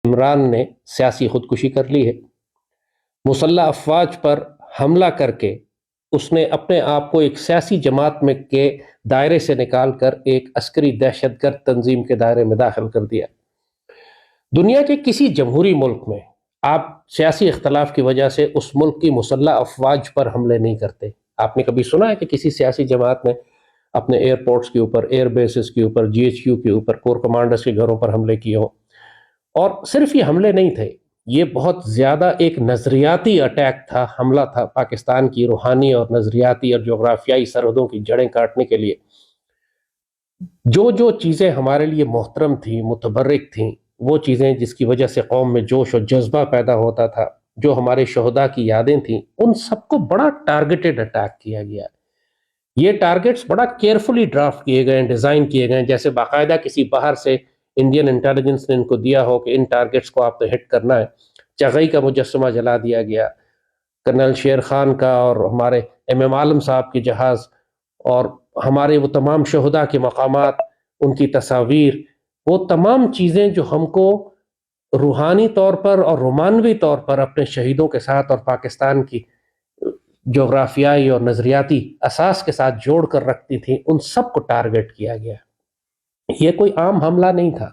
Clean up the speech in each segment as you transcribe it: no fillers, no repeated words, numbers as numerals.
عمران نے سیاسی خودکشی کر لی ہے۔ مسلح افواج پر حملہ کر کے اس نے اپنے آپ کو ایک سیاسی جماعت میں کے دائرے سے نکال کر ایک عسکری دہشت گرد تنظیم کے دائرے میں داخل کر دیا۔ دنیا کے کسی جمہوری ملک میں آپ سیاسی اختلاف کی وجہ سے اس ملک کی مسلح افواج پر حملے نہیں کرتے۔ آپ نے کبھی سنا ہے کہ کسی سیاسی جماعت نے اپنے ایئرپورٹس کے اوپر، ایئر بیسز کے اوپر، جی ایچ کیو کے اوپر، کور کمانڈرز کے گھروں پر حملے کیے ہوں؟ اور صرف یہ حملے نہیں تھے، یہ بہت زیادہ ایک نظریاتی اٹیک تھا، حملہ تھا پاکستان کی روحانی اور نظریاتی اور جغرافیائی سرحدوں کی جڑیں کاٹنے کے لیے۔ جو چیزیں ہمارے لیے محترم تھیں، متبرک تھیں، وہ چیزیں جس کی وجہ سے قوم میں جوش و جذبہ پیدا ہوتا تھا، جو ہمارے شہداء کی یادیں تھیں، ان سب کو بڑا ٹارگیٹڈ اٹیک کیا گیا۔ یہ ٹارگیٹس بڑا کیئرفلی ڈرافٹ کیے گئے ہیں، ڈیزائن کیے گئے ہیں، جیسے باقاعدہ کسی باہر سے انڈین انٹیلیجنس نے ان کو دیا ہو کہ ان ٹارگیٹس کو آپ نے ہٹ کرنا ہے۔ چغئی کا مجسمہ جلا دیا گیا، کرنل شیر خان کا اور ہمارے ایم عالم صاحب کے جہاز اور ہمارے وہ تمام شہداء کے مقامات، ان کی تصاویر، وہ تمام چیزیں جو ہم کو روحانی طور پر اور رومانوی طور پر اپنے شہیدوں کے ساتھ اور پاکستان کی جغرافیائی اور نظریاتی اساس کے ساتھ جوڑ کر رکھتی تھیں، ان سب کو ٹارگٹ کیا گیا۔ یہ کوئی عام حملہ نہیں تھا۔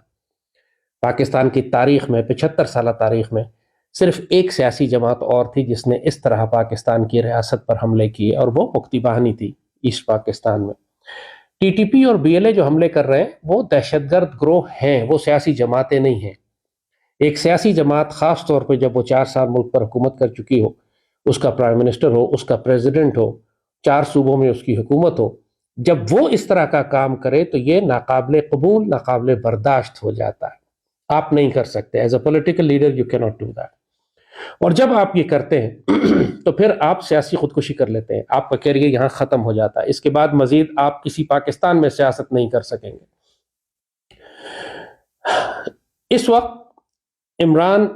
پاکستان کی تاریخ میں، 75 سالہ تاریخ میں، صرف ایک سیاسی جماعت اور تھی جس نے اس طرح پاکستان کی ریاست پر حملے کیے، اور وہ مکتی باہنی تھی ایسٹ پاکستان میں۔ ٹی ٹی پی اور بی ایل اے جو حملے کر رہے ہیں وہ دہشت گرد گروہ ہیں، وہ سیاسی جماعتیں نہیں ہیں۔ ایک سیاسی جماعت خاص طور پہ جب وہ 4 سال ملک پر حکومت کر چکی ہو، اس کا پرائم منسٹر ہو، اس کا پریزیڈنٹ ہو، 4 صوبوں میں اس کی حکومت ہو، جب وہ اس طرح کا کام کرے تو یہ ناقابل قبول، ناقابل برداشت ہو جاتا ہے۔ آپ نہیں کر سکتے، as a political leader you کی ناٹ ڈو دیٹ۔ اور جب آپ یہ کرتے ہیں تو پھر آپ سیاسی خودکشی کر لیتے ہیں، آپ کا کیریئر یہاں ختم ہو جاتا ہے۔ اس کے بعد مزید آپ کسی پاکستان میں سیاست نہیں کر سکیں گے۔ اس وقت عمران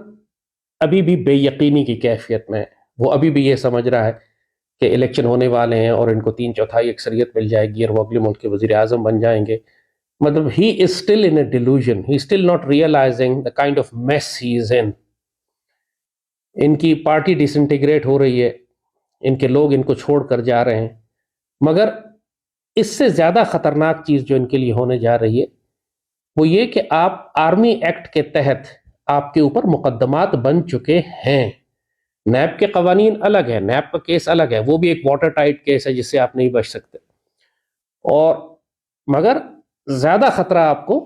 ابھی بھی بے یقینی کی کیفیت میں ہے۔ وہ ابھی بھی یہ سمجھ رہا ہے کہ الیکشن ہونے والے ہیں اور ان کو 3/4 اکثریت مل جائے گی اور وہ اگلے ملک کے وزیر اعظم بن جائیں گے۔ مطلب he is still in a delusion, he is still not realizing the kind of mess he is in۔ ان کی پارٹی ڈس انٹیگریٹ ہو رہی ہے، ان کے لوگ ان کو چھوڑ کر جا رہے ہیں، مگر اس سے زیادہ خطرناک چیز جو ان کے لیے ہونے جا رہی ہے وہ یہ کہ آپ آرمی ایکٹ کے تحت آپ کے اوپر مقدمات بن چکے ہیں۔ نیب کے قوانین الگ ہیں، نیب کا کیس الگ ہے، وہ بھی ایک واٹر ٹائٹ کیس ہے جس سے آپ نہیں بچ سکتے، اور مگر زیادہ خطرہ آپ کو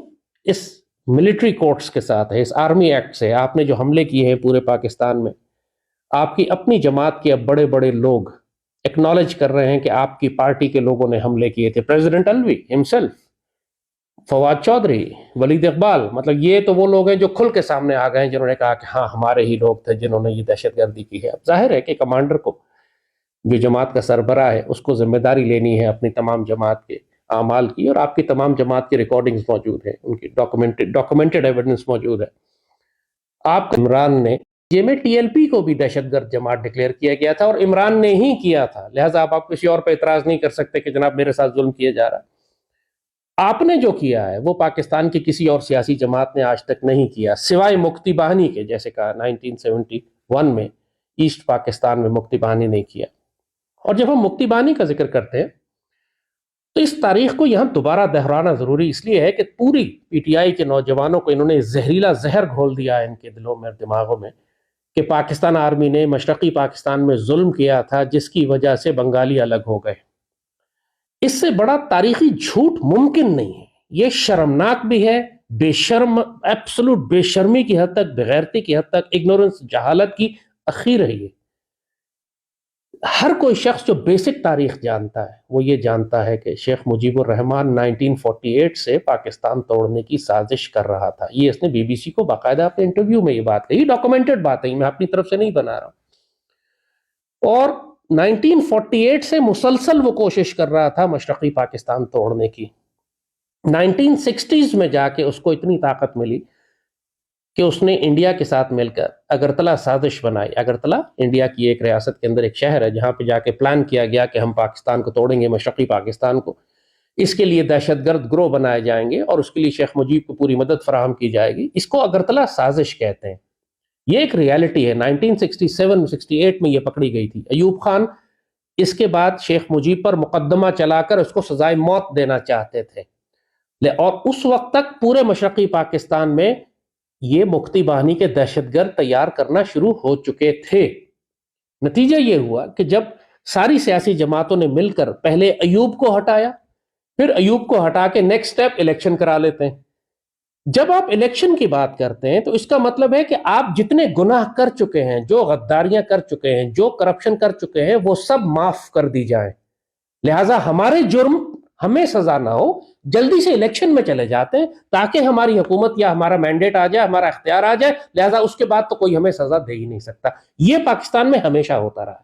اس ملٹری کورٹس کے ساتھ ہے، اس آرمی ایکٹ سے۔ آپ نے جو حملے کیے ہیں پورے پاکستان میں، آپ کی اپنی جماعت کے اب بڑے بڑے لوگ ایکنالج کر رہے ہیں کہ آپ کی پارٹی کے لوگوں نے حملے کیے تھے۔ پریزیڈنٹ الوی ہمسیلف، فواد چودھری، ولید اقبال، مطلب یہ تو وہ لوگ ہیں جو کھل کے سامنے آ گئے ہیں، جنہوں نے کہا کہ ہاں ہمارے ہی لوگ تھے جنہوں نے یہ دہشت گردی کی ہے۔ اب ظاہر ہے کہ کمانڈر کو، جو جماعت کا سربراہ ہے، اس کو ذمہ داری لینی ہے اپنی تمام جماعت کے اعمال کی، اور آپ کی تمام جماعت کی ریکارڈنگز موجود ہیں، ان کی ڈاکومنٹڈ ایویڈنس موجود ہے۔ آپ عمران نے یہ میں ٹی ایل پی کو بھی دہشت گرد جماعت ڈکلیئر کیا گیا تھا اور عمران نے ہی کیا تھا، لہٰذا آپ کسی اور پہ اعتراض نہیں کر سکتے کہ جناب میرے ساتھ ظلم کیا جا رہا ہے۔ آپ نے جو کیا ہے وہ پاکستان کی کسی اور سیاسی جماعت نے آج تک نہیں کیا، سوائے مکتی باہنی کے، جیسے کہا 1971 میں ایسٹ پاکستان میں مکتی باہنی نے کیا۔ اور جب ہم مکتی باہنی کا ذکر کرتے ہیں تو اس تاریخ کو یہاں دوبارہ دہرانا ضروری اس لیے ہے کہ پوری پی ٹی آئی کے نوجوانوں کو انہوں نے زہریلا زہر گھول دیا ہے ان کے دلوں میں اور دماغوں میں کہ پاکستان آرمی نے مشرقی پاکستان میں ظلم کیا تھا جس کی وجہ سے بنگالی الگ ہو گئے۔ اس سے بڑا تاریخی جھوٹ ممکن نہیں ہے، یہ شرمناک بھی ہے، بے شرم، ایبسولوٹ بے شرمی کی حد تک، بغیرتی کی حد تک، اگنورنس، جہالت کی اخیر ہے یہ۔ ہر کوئی شخص جو بیسک تاریخ جانتا ہے وہ یہ جانتا ہے کہ شیخ مجیب الرحمان 1948 سے پاکستان توڑنے کی سازش کر رہا تھا۔ یہ اس نے بی بی سی کو باقاعدہ اپنے انٹرویو میں یہ بات کہی، ڈاکومنٹڈ بات ہے، میں اپنی طرف سے نہیں بنا رہا ہوں۔ اور 1948 سے مسلسل وہ کوشش کر رہا تھا مشرقی پاکستان توڑنے کی۔ 1960s میں جا کے اس کو اتنی طاقت ملی کہ اس نے انڈیا کے ساتھ مل کر اگرتلا سازش بنائی۔ اگرتلا انڈیا کی ایک ریاست کے اندر ایک شہر ہے جہاں پہ جا کے پلان کیا گیا کہ ہم پاکستان کو توڑیں گے، مشرقی پاکستان کو۔ اس کے لیے دہشت گرد گروہ بنائے جائیں گے اور اس کے لیے شیخ مجیب کو پوری مدد فراہم کی جائے گی. اس کو اگرتلا سازش کہتے ہیں. یہ ایک ریالٹی ہے. 1967-68 میں یہ پکڑی گئی تھی. ایوب خان اس کے بعد شیخ مجیب پر مقدمہ چلا کر اس کو سزائے موت دینا چاہتے تھے، اور اس وقت تک پورے مشرقی پاکستان میں یہ مکتی باہنی کے دہشت گرد تیار کرنا شروع ہو چکے تھے. نتیجہ یہ ہوا کہ جب ساری سیاسی جماعتوں نے مل کر پہلے ایوب کو ہٹایا، پھر ایوب کو ہٹا کے نیکسٹ سٹیپ الیکشن کرا لیتے ہیں. جب آپ الیکشن کی بات کرتے ہیں تو اس کا مطلب ہے کہ آپ جتنے گناہ کر چکے ہیں، جو غداریاں کر چکے ہیں، جو کرپشن کر چکے ہیں، وہ سب معاف کر دی جائیں. لہٰذا ہمارے جرم ہمیں سزا نہ ہو، جلدی سے الیکشن میں چلے جاتے ہیں تاکہ ہماری حکومت یا ہمارا مینڈیٹ آ جائے، ہمارا اختیار آ جائے. لہٰذا اس کے بعد تو کوئی ہمیں سزا دے ہی نہیں سکتا. یہ پاکستان میں ہمیشہ ہوتا رہا.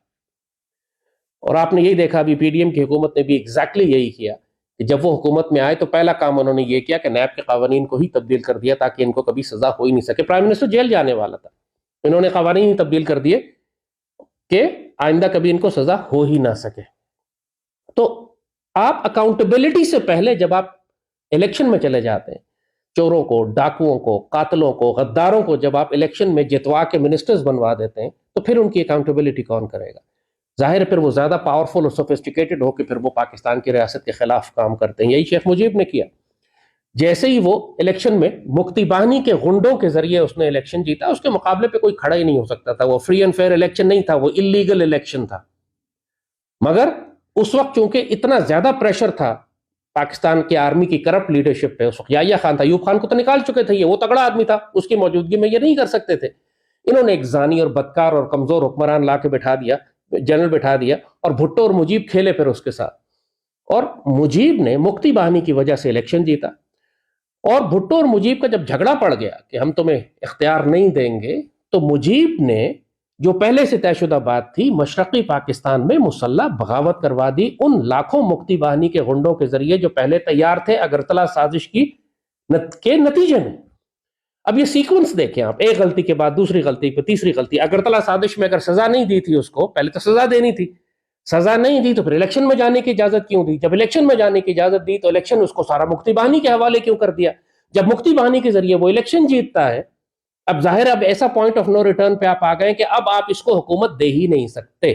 اور آپ نے یہی دیکھا ابھی پی ڈی ایم کی حکومت نے بھی ایگزیکٹلی یہی کیا کہ جب وہ حکومت میں آئے تو پہلا کام انہوں نے یہ کیا کہ نیب کے قوانین کو ہی تبدیل کر دیا تاکہ ان کو کبھی سزا ہو ہی نہیں سکے. پرائم منسٹر جیل جانے والا تھا، انہوں نے قوانین ہی تبدیل کر دیے کہ آئندہ کبھی ان کو سزا ہو ہی نہ سکے. تو آپ اکاؤنٹیبلٹی سے پہلے جب آپ الیکشن میں چلے جاتے ہیں، چوروں کو، ڈاکوؤں کو، قاتلوں کو، غداروں کو جب آپ الیکشن میں جتوا کے منسٹرز بنوا دیتے ہیں تو پھر ان کی اکاؤنٹیبلٹی کون کرے گا؟ ظاہر ہے پھر وہ زیادہ پاورفل اور سوفسٹیکیٹڈ ہو کے پھر وہ پاکستان کی ریاست کے خلاف کام کرتے ہیں. یہی شیخ مجیب نے کیا. جیسے ہی وہ الیکشن میں مکتی باہنی کے غنڈوں کے ذریعے اس نے الیکشن جیتا، اس کے مقابلے پہ کوئی کھڑا ہی نہیں ہو سکتا تھا. وہ فری اینڈ فیئر الیکشن نہیں تھا، وہ اللیگل الیکشن تھا. مگر اس وقت چونکہ اتنا زیادہ پریشر تھا پاکستان کی آرمی کی کرپٹ لیڈرشپ پہ، اس وقت یحییٰ خان تھا، ایوب خان کو تو نکال چکے تھے، یہ وہ تگڑا آدمی تھا، اس کی موجودگی میں یہ نہیں کر سکتے تھے. انہوں نے ایک زانی اور بدکار اور کمزور حکمران لا کے بٹھا دیا، جنرل بٹھا دیا، اور بھٹو اور مجیب کھیلے پھر اس کے ساتھ. اور مجیب نے مکتی باہنی کی وجہ سے الیکشن جیتا. اور بھٹو اور مجیب کا جب جھگڑا پڑ گیا کہ ہم تمہیں اختیار نہیں دیں گے، تو مجیب نے جو پہلے سے طے شدہ بات تھی مشرقی پاکستان میں مسلح بغاوت کروا دی ان لاکھوں مکتی باہنی کے غنڈوں کے ذریعے جو پہلے تیار تھے اگرتلا سازش کے نتیجے میں. اب یہ سیکوینس دیکھیں آپ، ایک غلطی کے بعد دوسری غلطی پہ تیسری غلطی. اگرتلا سازش میں اگر سزا نہیں دی تھی اس کو، پہلے تو سزا دینی تھی، سزا نہیں دی تو پھر الیکشن میں جانے کی اجازت کیوں دی؟ جب الیکشن میں جانے کی اجازت دی تو الیکشن اس کو سارا مکتی باہنی کے حوالے کیوں کر دیا؟ جب مکتی باہنی کے ذریعے وہ الیکشن جیتتا ہے، اب ظاہر اب ایسا پوائنٹ آف نو ریٹرن پہ آپ آ گئے کہ اب آپ اس کو حکومت دے ہی نہیں سکتے.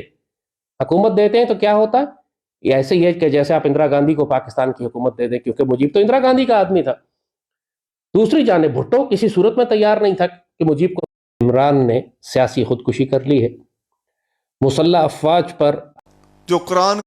حکومت دیتے ہیں تو کیا ہوتا ہے؟ ایسے ہی ہے کہ جیسے آپ اندرا گاندھی کو پاکستان کی حکومت دے دیں، کیونکہ مجیب تو اندرا گاندھی کا آدمی تھا. دوسری جانب بھٹو کسی صورت میں تیار نہیں تھا کہ مجیب کو. عمران نے سیاسی خودکشی کر لی ہے. مسلح افواج پر جو قرآن